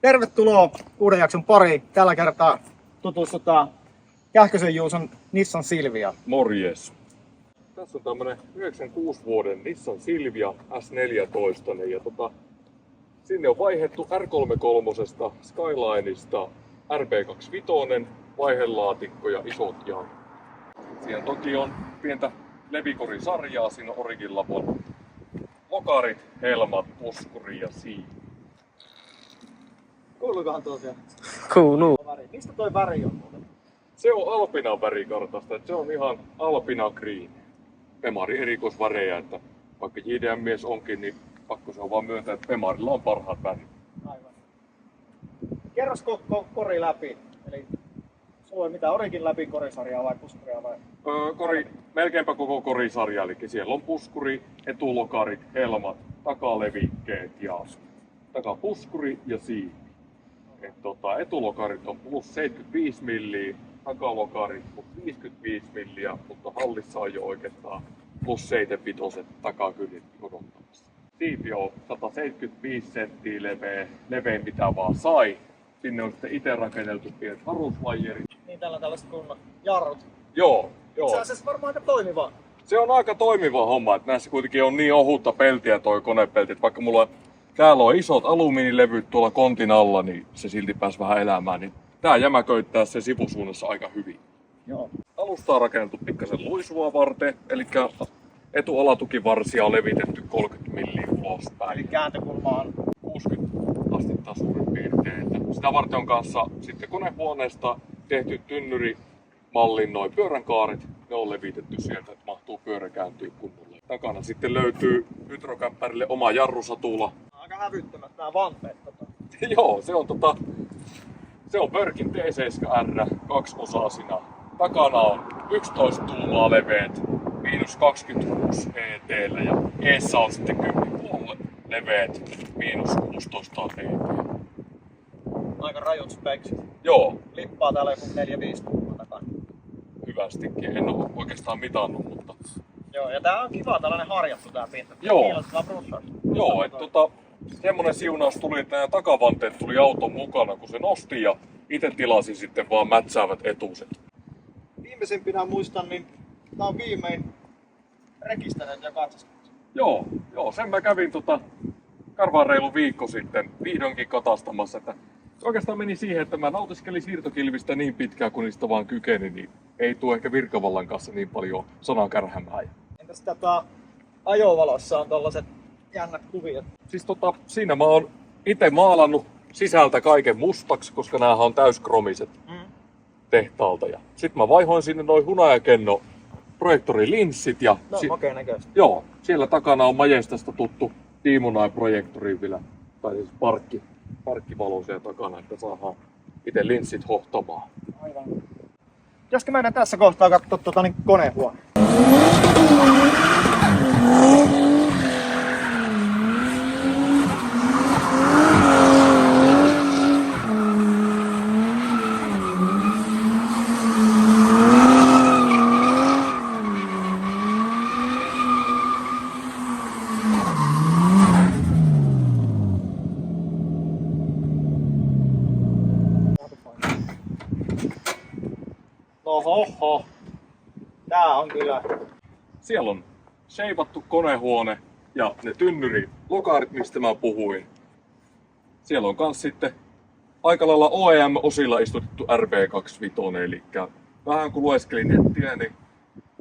Tervetuloa uuden jakson pariin. Tällä kertaa tutustutaan Kähkösen Juuson Nissan Silvia. Morjes! Tässä on tämmönen 96 vuoden Nissan Silvia S14 ja sinne on vaihdettu R33 Skylineista RB25 vaihelaatikko ja isot jalat. Siinä toki on pientä levikorisarjaa, siinä on Origin Labon lokarit, helmat, puskuri ja siipi. Kuuluukohan tosiaan? Kuuluu. Mistä toi väri on muuten? Se on Alpina värikartasta, että se on ihan Alpina Green. Pemari erikoisvärejä, että vaikka JDM-mies onkin, niin pakko se on vaan myöntää, että Pemarilla on parhaat värit. Aivan. Kerros kori läpi. Eli sulla on mitä Origin läpi korisarjaa vai puskuria vai? Melkeinpä koko korisarja, eli siellä on puskuri, etulokarit, helmat, takalevikkeet ja takapuskuri ja siipi. Etulokarit on plus 75 milliä, takalokarit plus 55 milliä, mutta hallissa on jo oikeastaan plus 75 takakyljet odottamassa. Siipi on 175 senttiä levein mitä vaan sai. Sinne on sitten itse rakenneltu pienet varusvajerit. Niin täällä on tällaiset kunnon jarrut. Joo. Se on siis varmaan aika toimiva. Se on aika toimiva homma, että näissä kuitenkin on niin ohutta peltiä toi konepelti, että vaikka mulla täällä on isot alumiinilevyt tuolla kontin alla, niin se silti pääsi vähän elämään, niin tää jämäköittää se sivusuunnassa aika hyvin. Joo. Alusta on rakennettu pikkasen luisua varten, eli etualatukivarsia on levitetty 30 milliä ulospäin. Eli kääntökulma on 60 astetta suurin piirtein. Sitä varten on kanssa sitten konehuoneesta tehty tynnyrimallin noin pyöränkaaret. Ne on levitetty sieltä, että mahtuu pyörä kääntyä kunnolla. Takana sitten löytyy hydrokäppärille oma jarrusatula. aika hävyttömät nämä vanteet. Joo, se on Börkin T7R, kaksosasina. Takana on 11 tuumaa leveät, miinus 26 ET:llä ja eessä on sitten 10,5 leveät, miinus 16 ET. Aika rajut speksit. Joo, Lippaa täällä joku 4-5 tuumaa takana. hyvästikin. En ole oikeastaan mitannut, mutta Joo, ja tää on kiva tällainen harjattu tää pinta. Joo. Kiinnostavaa brussaus. joo, että semmonen siunaus tuli, että nämä takavanteet tuli auton mukana, kun se nosti ja itse tilasin sitten vaan mätsäävät etuset. Viimeisimpinä muistan, niin tää on viimein rekisteröity ja katsastettu. Joo, sen mä kävin karvaan reilu viikko sitten vihdoinkin katastamassa, että oikeastaan meni siihen, että mä nautiskelin siirtokilvistä niin pitkään kun niistä vaan kykeni, niin ei tule ehkä virkavallan kanssa niin paljon sanakärhämää. Entäs ajovalossa on tollaset jännät kuviot? Siis siinä mä oon itse maalannut sisältä kaiken mustaksi, koska näähän on täyskromiset tehtaalta. Ja sit mä vaihoin sinne noin hunajakenno projektorilinssit ja No okei näköistä. joo, siellä takana on Majestasta tuttu Dimonai-projektori vielä, tai siis parkkivalo siellä takana, että saadaan itse linssit hohtamaan. Aivan. Josko meidän tässä kohtaa katsoa konehuone. Oho, tää on kyllä. Siellä on sheivattu konehuone ja ne tynnyrilokarit, mistä mä puhuin. Siellä on kans sitten aika lailla OEM-osilla istutettu RB25, eli vähän kun lueskelin nettiä, niin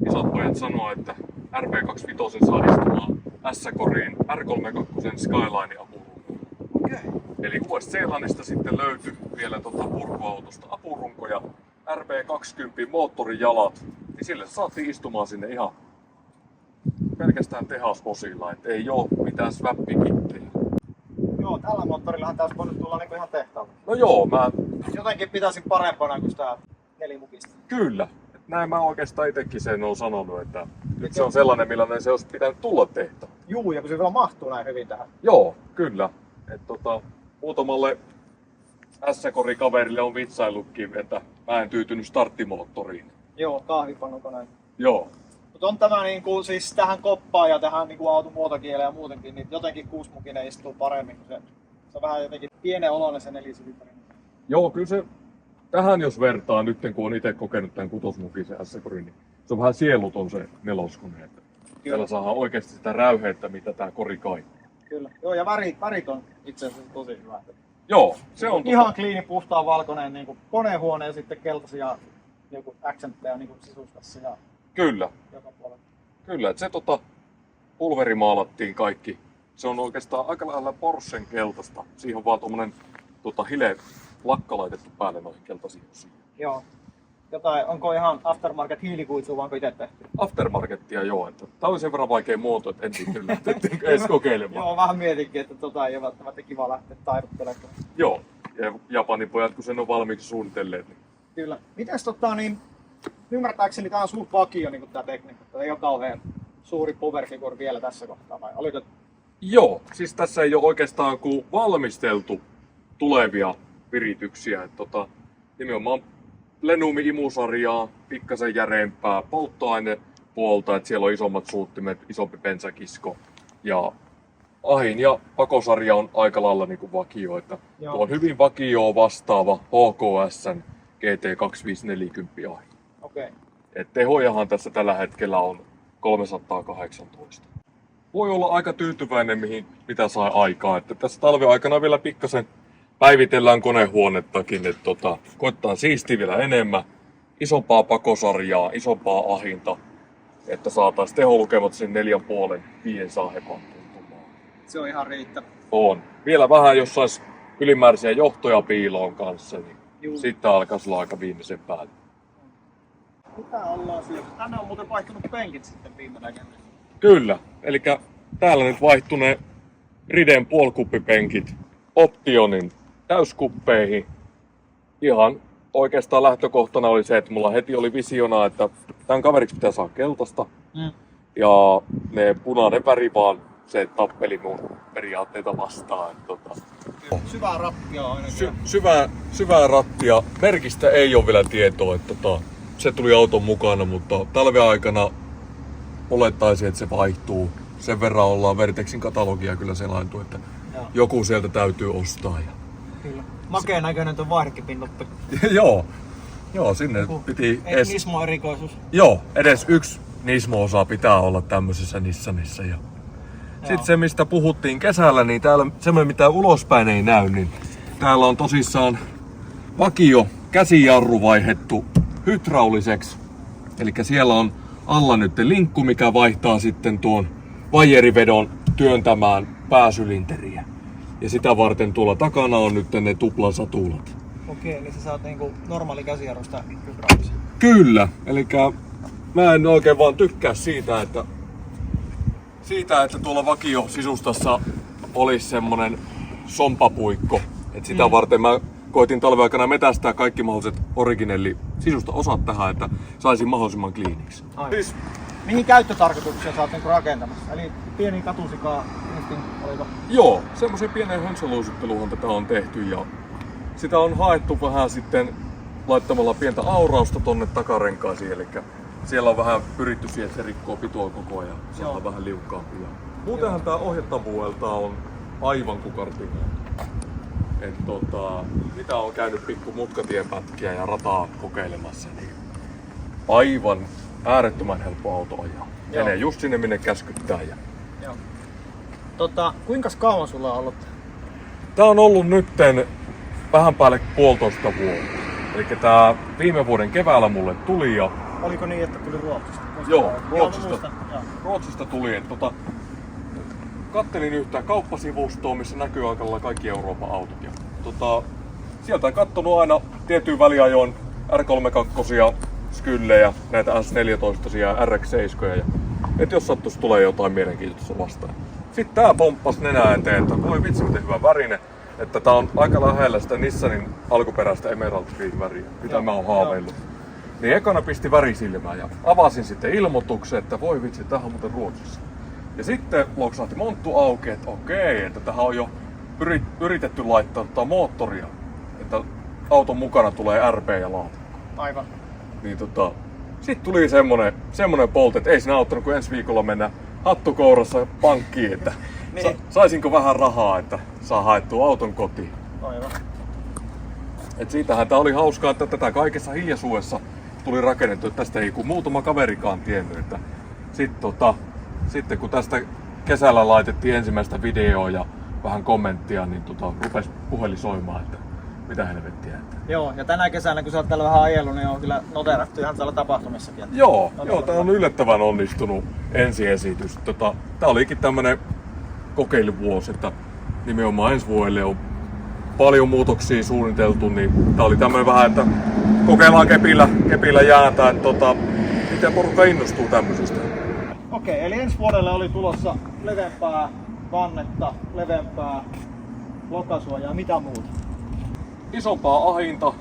isot pojat sanoo, että RB25 saa istumaan S-koriin R32 Skyline apurunkoon. Okei. Eli Uudesta-Seelannista sitten löytyi vielä purkuautosta apurunko ja RB20 moottorijalat, niin sille saatiin istumaan sinne ihan pelkästään tehasosilla, et ei oo mitään swappikittejä. Joo, tällä moottorillahan taas voinut tulla niinku ihan tehtaalta. No joo, mä Jotenkin pitäisin parempana kuin tää nelimukista. kyllä. Et näin mä oikeastaan itekin sen oon sanonut, että nyt se on sellainen, millainen se olisi pitänyt tulla tehtävä. Juu, ja kun se vielä mahtuu näin hyvin tähän. Joo, kyllä. Et muutamalle S-korikaverille on vitsaillutkin, että mä en tyytynyt starttimoottoriin. Joo, kahvipannukoneen. Joo, Mutta on tämä niinku, siis tähän koppaan ja tähän niinku auton muotokieleen ja muutenkin, niin jotenkin kuusmukinen istuu paremmin kuin se Se on vähän jotenkin pienen oloinen se 4-silinderi. Joo, kyllä se tähän jos vertaa nyt, kun on itse kokenut tämän kutosmukisen S-korin, niin se on vähän sieluton se neloskone. Että siellä saadaan oikeasti sitä räyheyttä, mitä tää kori kaipaa. Kyllä. Joo, ja värit on itse asiassa tosi hyvä. Joo, se on ihan kliini, puhtaan valkoinen niin konehuone ja sitten keltaisia joku accentteja niin sisustassa ja kyllä. Joka puolella. Kyllä, että se pulverimaalattiin kaikki. Se on oikeastaan aika lailla Porschen keltaista. Siihen on vaan tommonen hile lakka laitettu päälle noihin keltaisiin osiin. Joo. Onko ihan aftermarket hiilikuitsua, vai onko itse tehty? Aftermarkettia joo. Tää oli sen verran vaikea muoto, että en kyllä lähteä edes kokeilemaan. Joo, vähän mietinkin, että ei ole välttämättä kiva lähteä taiduttelemaan. Joo, ja Japanin pojat, kun sen on valmiiksi suunnitelleet. Niin... Kyllä. Mites niin ymmärtääkseni tää on suht vakio niin tää tekniikka. Ei ole kauhean suuri power figure vielä tässä kohtaa, vai oliko? Joo, siis tässä ei ole oikeastaan kuin valmisteltu tulevia virityksiä. Nimenomaan Plenumi imusarjaa, pikkasen järeempää polttoainepuolta, että siellä on isommat suuttimet, isompi bensakisko. Ja ahin ja pakosarja on aika lailla niin kuin vakio. Että tuo on hyvin vakioa vastaava HKS:n GT2540 ahi. Okay. Et tehojahan tässä tällä hetkellä on 318. Voi olla aika tyytyväinen mitä saa aikaa. Että tässä talven aikana vielä pikkasen päivitellään konehuonettakin, että koittaa siistiä vielä enemmän, isompaa pakosarjaa, isompaa ahinta, että saataisiin teholukemat sen 4,5-5 saahepan tuntumaan. Se on ihan riittävä. On. Vielä vähän, jos saisi ylimääräisiä johtoja piiloon kanssa, niin sitten alkaisi olla aika viimeisen päälle. Mitä ollaan syöty? Tänne on muuten vaihtunut penkit sitten viime näkemään. Kyllä, eli täällä nyt vaihtui ne Riden puolikuppipenkit Optionin täyskuppeihin. Ihan oikeastaan lähtökohtana oli se, että mulla heti oli visiona, että tämän kaveriksi pitää saada keltaista. Ja ne punainen väri vaan se tappeli mun periaatteita vastaan. Syvää rattia ainakin. Syvää rattia. Merkistä ei ole vielä tietoa, että se tuli auton mukana, mutta talven aikana olettaisin, että se vaihtuu. Sen verran ollaan Vertexin katalogia kyllä selailtu, että joku sieltä täytyy ostaa. Kyllä. Makeen näköinen tuon vaihdekipinnuppi. Joo, sinne piti... Nismo-erikoisuus. Joo, edes yksi Nismo-osa pitää olla tämmöisessä Nissanissa. Sitten se, mistä puhuttiin kesällä, niin täällä semmoinen, mitä ulospäin ei näy, niin täällä on tosissaan vakio käsijarru vaihdettu hydrauliseksi. Eli siellä on alla nyt linkku, mikä vaihtaa sitten tuon vajerivedon työntämään pääsylinteriä. Ja sitä varten tuolla takana on nyt ne tuplasatulat. Okei, eli sä saat niinku normaali käsijarrusta hydraulisen. Kyllä, eli mä en oikein vaan tykkää siitä, että tuolla vakio-sisustassa olisi semmonen sompapuikko. Et sitä varten mä koitin talven aikana metästää kaikki mahdolliset originelli sisusta osat tähän, että saisin mahdollisimman kliiniksi. Siis, mihin käyttötarkoitukseen sä oot niinku rakentamassa? Eli pieni katusikaa oliko? Joo, semmoisen pienen hönsäluisutteluhan tätä on tehty ja sitä on haettu vähän sitten laittamalla pientä aurausta tonne takarenkaisiin, eli siellä on vähän pyritty siihen, että se rikkoo pitoa koko ajan, se on vähän liukkaampi. Muutenhan tää ohjettavuudelta on aivan kukartinga. Mitä on käynyt pikku mutkatienpätkiä ja rataa kokeilemassa, niin aivan äärettömän helppo auto ajaa. Menee just sinne, minne käskyttää. Kuinka kauan sulla on ollut? Tää on ollut nytten vähän päälle 1,5 vuotta. Eli tää viime vuoden keväällä mulle tuli ja... Oliko niin, että tuli Ruotsista? Joo, Ruotsista tuli. Kattelin yhtä kauppasivustoa, missä näkyy aika lailla kaikki Euroopan autot. Ja, sieltä on kattonut aina tiettyyn väliajoon R32, Skyllejä, näitä S14 ja RX7. Et jos sattuisi tulee jotain mielenkiintoista vastaan. Sitten tää pomppasi nenää eteen, että voi vitsi miten hyvä värine. Että tää on aika lähellä sitä Nissanin alkuperäistä Emerald Green väriä, mitä mä oon haaveillut. Niin ekana pisti väri silmään ja avasin sitten ilmoituksen, että voi vitsi, tämähän on muuten Ruotsissa. Ja sitten loksahti monttu auki, että okei, että tähän on jo yritetty laittaa moottoria. Että auton mukana tulee RP ja laatikko. Aivan. Niin sitten tuli semmonen poltti, että ei siinä auttanut kun ensi viikolla mennä hattukourassa pankkiin, että Niin. Saisinko vähän rahaa, että saa haettua auton kotiin? Aivan. Et siitähän tää oli hauskaa, että tätä kaikessa hiljaisuudessa tuli rakennettu, että tästä ei kun muutama kaverikaan tiennyt. Että sitten kun tästä kesällä laitettiin ensimmäistä videoa ja vähän kommenttia, niin rupesi puhelin soimaan, että mitä helvettiä. Että... Joo, ja tänä kesänä kun sä oot täällä vähän ajellut, niin on kyllä noterattu ihan täällä tapahtumissakin. Joo, tää on yllättävän onnistunut ensiesitys. Tää olikin tämmönen kokeiluvuosi, että nimenomaan ensi vuodelle on paljon muutoksia suunniteltu, niin tää oli tämmönen vähän, että kokeillaan kepillä jäätä, että miten porukka innostuu tämmöisestä. Okei, eli ensi vuodelle oli tulossa leveämpää vannetta, leveämpää lokasuojaa, mitä muuta? Isompaa ahinta,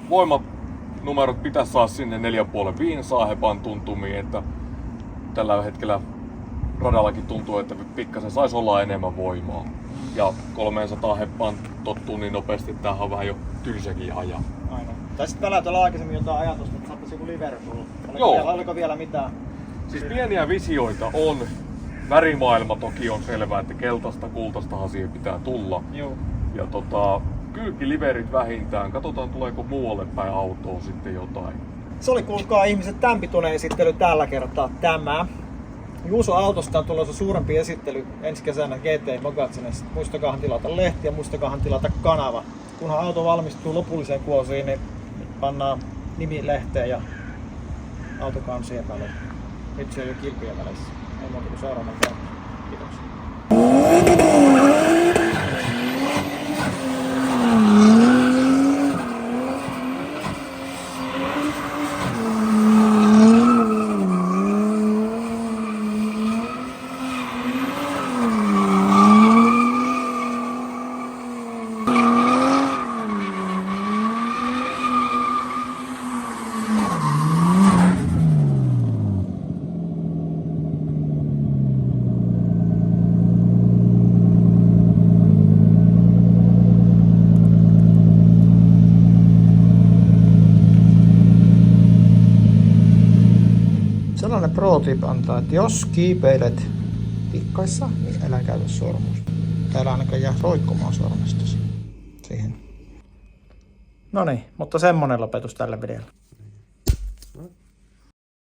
voimanumerot pitäisi saada sinne 4,5 hepan tuntumiin, että tällä hetkellä radallakin tuntuu, että pikkasen saisi olla enemmän voimaa. Ja 300 heppaan tottuu niin nopeasti, että tämähän on vähän jo tylsäkin ajaa. Aivan. Tai sitten väläytellä aikaisemmin jotain ajatusta, että saattaisi joku Liverpool. Oliko vielä mitään? Siis pieniä visioita on. Värimaailma toki on selvää, että keltaista, kultaistahan siihen pitää tulla. Joo. Ja kylkiliverit vähintään. Katsotaan tuleeko muualle päin autoon sitten jotain. Se oli kuulkaa ihmiset tämän pituinen esittely tällä kertaa tämä. Juuso autosta on tulossa suurempi esittely ensi kesänä GT Magazinessa. Muistakaahan tilata lehti ja muistakaahan tilata kanava. Kunhan auto valmistuu lopulliseen kuosiin, niin pannaan nimi lehteen ja autokansien väliin. Nyt se on jo kilpien välissä. Ei muuta kuin seuraavan kerran. Kiitoksia. Sellainen pro-tip antaa, että jos kiipeilet tikkaissa, niin älä käytä sormusta. Täällä ainakaan jää roikkumaan sormestasi siihen. Noniin, mutta semmonen lopetus tälle videolle.